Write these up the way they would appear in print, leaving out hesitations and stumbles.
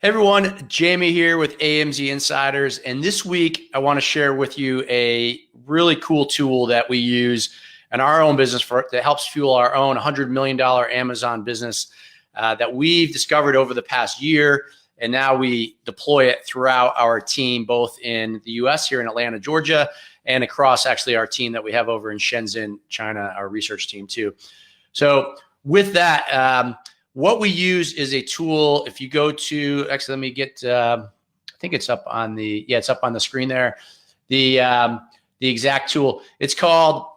Hey everyone, Jamie here with AMZ Insiders, and this week I want to share with you a really cool tool that we use in our own business that helps fuel our own $100 million Amazon business that we've discovered over the past year, and now we deploy it throughout our team, both in the US here in Atlanta, Georgia, and across actually our team that we have over in Shenzhen, China, our research team too. So with that, what we use is a tool. If you go to, actually, let me get, I think it's up on the, it's up on the screen there. The exact tool. It's called,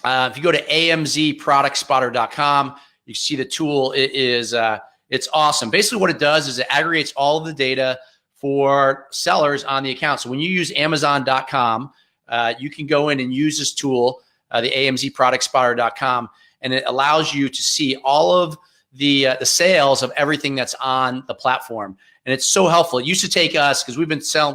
if you go to amzproductspotter.com, you see the tool. It's awesome. Basically what it does is it aggregates all of the data for sellers on the account. So when you use Amazon.com, you can go in and use this tool, the amzproductspotter.com, and it allows you to see all of the sales of everything that's on the platform. And it's so helpful. It used to take us, because we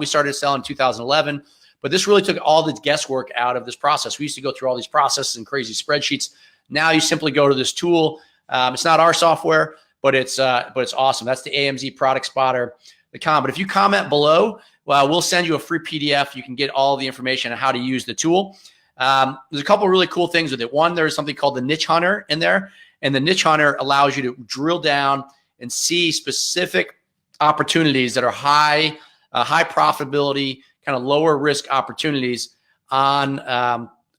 started selling in 2011, but this really took all the guesswork out of this process. We used to go through all these processes and crazy spreadsheets. Now you simply go to this tool. It's not our software, but it's awesome. That's the amzproductspotter.com. But if you comment below, well, we'll send you a free PDF. You can get all the information on how to use the tool. There's a couple of really cool things with it. One, there's something called the niche hunter in there. And the niche hunter allows you to drill down and see specific opportunities that are high profitability, kind of lower risk opportunities on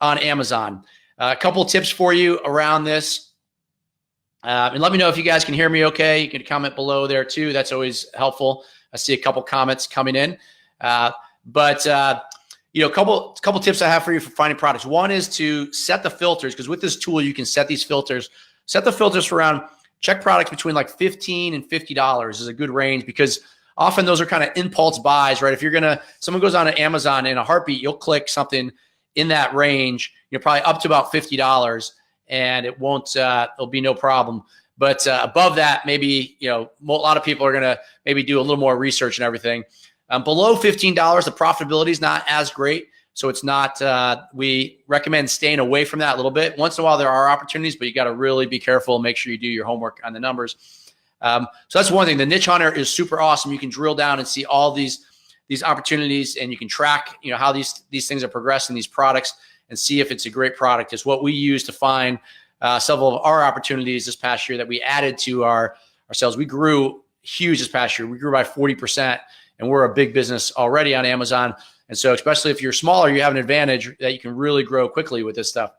Amazon. A couple of tips for you around this. And let me know if you guys can hear me okay. You can comment below there too. That's always helpful. I see a couple comments coming in. A couple tips I have for you for finding products. One is to set the filters, because with this tool, you can set these filters. Set the filters for around, check products between like $15 and $50 is a good range, because often those are kind of impulse buys, right? If someone goes on to Amazon in a heartbeat, you'll click something in that range, probably up to about $50, and it won't, it'll be no problem. But above that, maybe, a lot of people are going to maybe do a little more research and everything. Below $15, the profitability is not as great. So it's not, we recommend staying away from that a little bit. Once in a while, there are opportunities, but you got to really be careful and make sure you do your homework on the numbers. So that's one thing. The niche hunter is super awesome. You can drill down and see all these opportunities, and you can track, how these things are progressing, these products, and see if it's a great product. It's what we use to find several of our opportunities this past year that we added to our sales. We grew huge this past year. We grew by 40%, and we're a big business already on Amazon. And so especially if you're smaller, you have an advantage that you can really grow quickly with this stuff.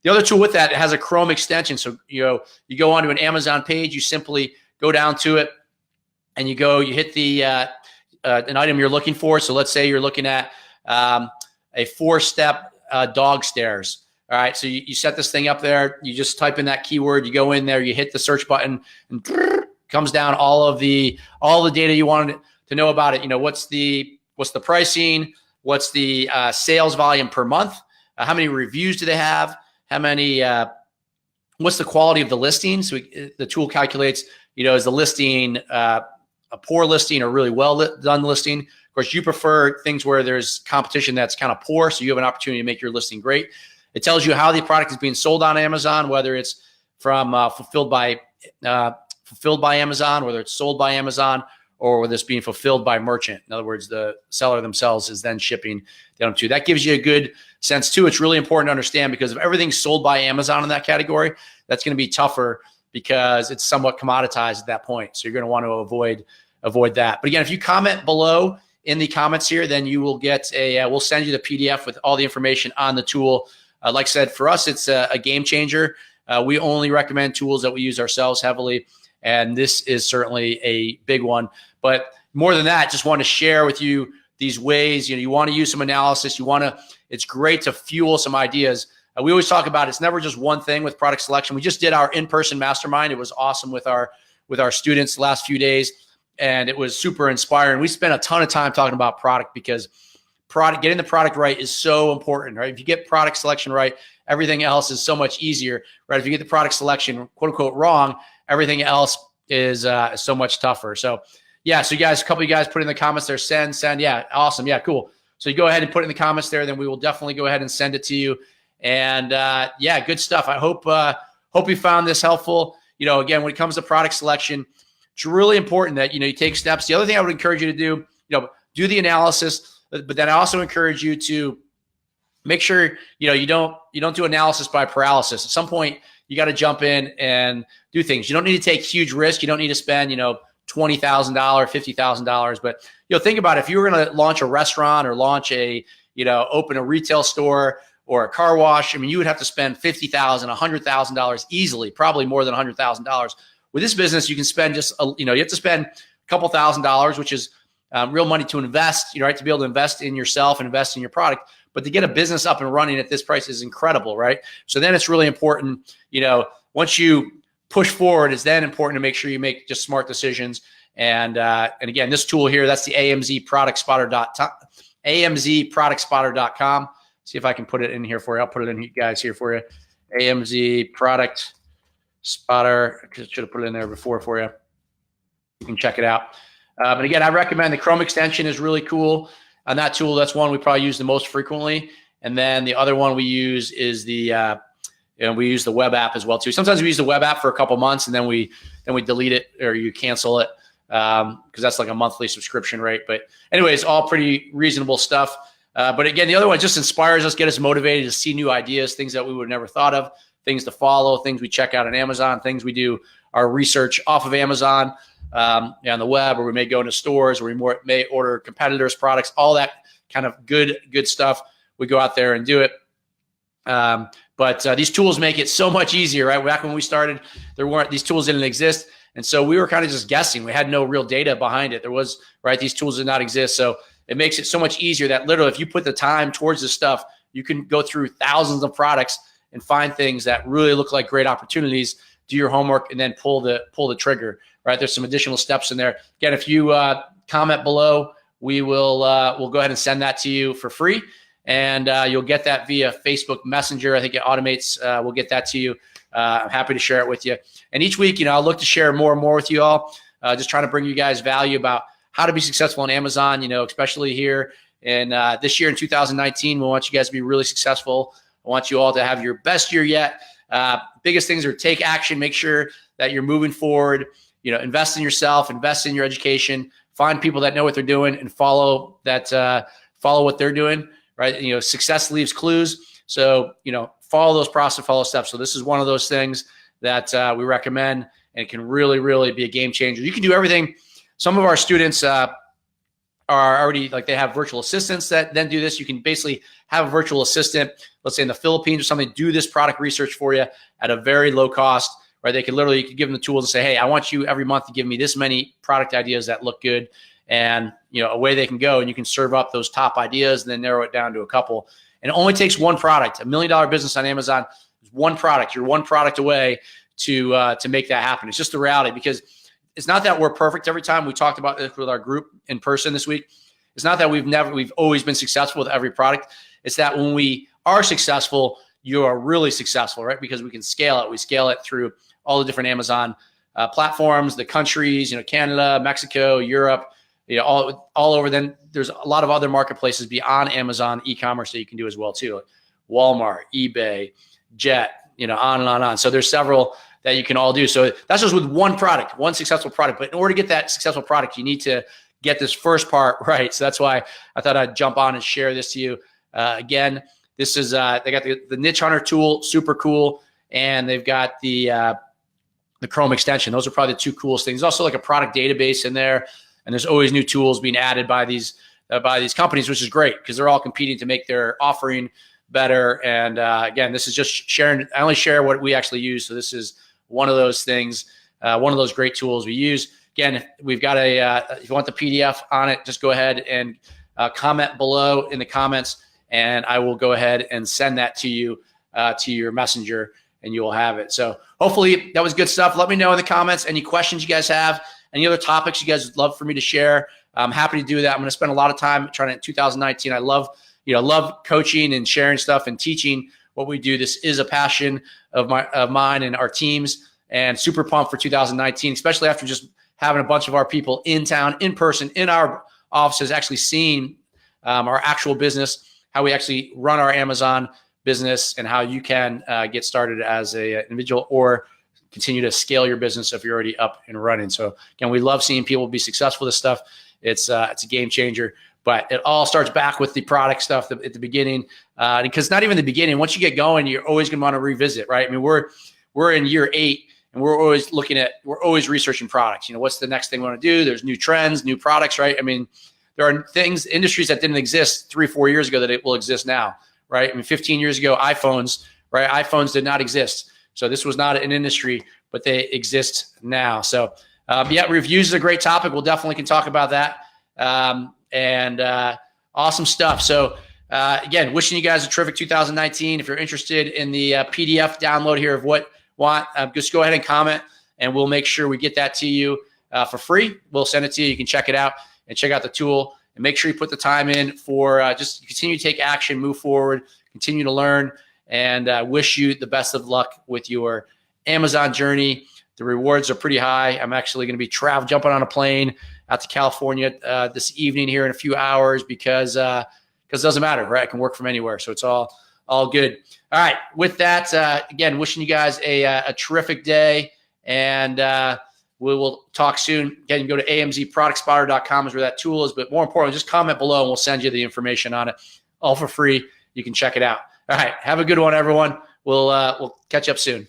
The other tool with that, it has a Chrome extension. So, you go onto an Amazon page, you simply go down to it, and you hit the an item you're looking for. So let's say you're looking at a 4-step dog stairs. All right. So you set this thing up there. You just type in that keyword. You go in there. You hit the search button, and comes down all the data you wanted to know about it. What's the pricing? What's the sales volume per month? How many reviews do they have? How many? What's the quality of the listing? So the tool calculates, is the listing a poor listing or really well done listing? Of course, you prefer things where there's competition that's kind of poor, so you have an opportunity to make your listing great. It tells you how the product is being sold on Amazon, whether it's from fulfilled by Amazon, whether it's sold by Amazon, or whether it's being fulfilled by merchant. In other words, the seller themselves is then shipping them to. That gives you a good sense too. It's really important to understand, because if everything's sold by Amazon in that category, that's going to be tougher because it's somewhat commoditized at that point. So you're going to want to avoid that. But again, if you comment below in the comments here, then you will get we'll send you the PDF with all the information on the tool. Like I said, for us, it's a game changer. We only recommend tools that we use ourselves heavily, and this is certainly a big one. But more than that, just want to share with you these ways. You want to use some analysis. It's great to fuel some ideas. We always talk about it's never just one thing with product selection. We just did our in-person mastermind. It was awesome with our students the last few days, and it was super inspiring. We spent a ton of time talking about product, because getting the product right is so important, right? If you get product selection right, everything else is so much easier, right? If you get the product selection, quote unquote, wrong, everything else is so much tougher. So yeah, so you guys, a couple of you guys put in the comments there, send. Yeah, awesome. Yeah, cool. So you go ahead and put it in the comments there, then we will definitely go ahead and send it to you. And yeah, good stuff. I hope you found this helpful. Again, when it comes to product selection, it's really important that, you take steps. The other thing I would encourage you to do, do the analysis, but then I also encourage you to make sure, you don't do analysis by paralysis. At some point, you got to jump in and do things. You don't need to take huge risk. You don't need to spend, $20,000, $50,000. But, think about it. If you were going to launch a restaurant or launch open a retail store or a car wash, you would have to spend $50,000, $100,000 easily, probably more than $100,000. With this business, you can spend you have to spend a couple $1,000s, which is real money to invest, right? To be able to invest in yourself and invest in your product. But to get a business up and running at this price is incredible, right? So then it's really important, once you push forward, it's then important to make sure you make just smart decisions. And again, this tool here, that's the amzproductspotter.com. See if I can put it in here for you. I'll put it in, guys, here for you. AMZ Product Spotter. I should have put it in there before for you. You can check it out. But again, I recommend the Chrome extension is really cool. On that tool, that's one we probably use the most frequently. And then the other one we use is the we use the web app as well too. Sometimes we use the web app for a couple months and then we delete it or you cancel it because that's like a monthly subscription rate. But anyways, all pretty reasonable stuff. But again, the other one just inspires us, get us motivated to see new ideas, things that we would have never thought of, things to follow, things we check out on Amazon, things we do our research off of Amazon. On the web, or we may go into stores, or we may order competitors' products, all that kind of good stuff. We go out there and do it. But these tools make it so much easier, right? Back when we started, these tools didn't exist. And so we were kind of just guessing. We had no real data behind it. These tools did not exist. So it makes it so much easier that literally if you put the time towards this stuff, you can go through thousands of products and find things that really look like great opportunities, do your homework, and then pull the trigger. Right, there's some additional steps in there. Again, if you comment below, we'll go ahead and send that to you for free, and you'll get that via Facebook Messenger. I think it automates. We'll get that to you. I'm happy to share it with you. And each week, I'll look to share more and more with you all. Just trying to bring you guys value about how to be successful on Amazon. Especially here in this year in 2019, we want you guys to be really successful. I want you all to have your best year yet. Biggest things are take action. Make sure that you're moving forward. Invest in yourself, invest in your education, find people that know what they're doing and follow what they're doing, right? Success leaves clues. So, follow those process, follow steps. So this is one of those things that we recommend, and it can really, really be a game changer. You can do everything. Some of our students are already, they have virtual assistants that then do this. You can basically have a virtual assistant, let's say in the Philippines or something, do this product research for you at a very low cost. Right, you could give them the tools and say, hey, I want you every month to give me this many product ideas that look good, and away they can go, and you can serve up those top ideas and then narrow it down to a couple. And it only takes one product. $1 million business on Amazon is one product. You're one product away to make that happen. It's just the reality, because it's not that we're perfect every time. We talked about this with our group in person this week. It's not that we've always been successful with every product. It's that when we are successful, you are really successful, right? Because we can scale it. We scale it through all the different Amazon platforms, the countries, Canada, Mexico, Europe, all over. Then there's a lot of other marketplaces beyond Amazon e-commerce that you can do as well too, like Walmart, eBay, Jet, on and on and on. So there's several that you can all do. So that's just with one product, one successful product. But in order to get that successful product, you need to get this first part right. So that's why I thought I'd jump on and share this to you. Again, this is they got the Niche Hunter tool, super cool, and they've got the Chrome extension. Those are probably the two coolest things. There's also like a product database in there, and there's always new tools being added by these companies, which is great because they're all competing to make their offering better. And again, this is just sharing. I only share what we actually use. So this is one of those things, one of those great tools we use. Again, we've got if you want the PDF on it, just go ahead and comment below in the comments, and I will go ahead and send that to you to your messenger, and you will have it. So hopefully that was good stuff. Let me know in the comments any questions you guys have, any other topics you guys would love for me to share. I'm happy to do that. I'm going to spend a lot of time trying to, in 2019. I love coaching and sharing stuff and teaching what we do. This is a passion of mine and our teams, and super pumped for 2019, especially after just having a bunch of our people in town, in person, in our offices, actually seeing our actual business, how we actually run our Amazon business, and how you can get started as an individual or continue to scale your business if you're already up and running. So again, we love seeing people be successful with this stuff. It's a game changer, but it all starts back with the product stuff at the beginning. Because not even the beginning, once you get going, you're always going to want to revisit, right? I mean, we're in year 8 and we're always researching products. What's the next thing we want to do? There's new trends, new products, right? I mean, there are industries that didn't exist 3-4 years ago that it will exist now, right? I mean, 15 years ago, iPhones, right? iPhones did not exist. So this was not an industry, but they exist now. So yeah, reviews is a great topic. We'll definitely can talk about that. Awesome stuff. So again, wishing you guys a terrific 2019. If you're interested in the PDF download here of what want, just go ahead and comment and we'll make sure we get that to you for free. We'll send it to you. You can check it out and check out the tool and make sure you put the time in for just continue to take action, move forward, continue to learn, and wish you the best of luck with your Amazon journey. The rewards are pretty high. I'm actually going to be jumping on a plane out to California this evening here in a few hours because it doesn't matter, right? I can work from anywhere. So it's all good. All right. With that, again, wishing you guys a terrific day, and we will talk soon. Again, you can go to amzproductspotter.com is where that tool is. But more importantly, just comment below and we'll send you the information on it, all for free. You can check it out. All right. Have a good one, everyone. We'll catch up soon.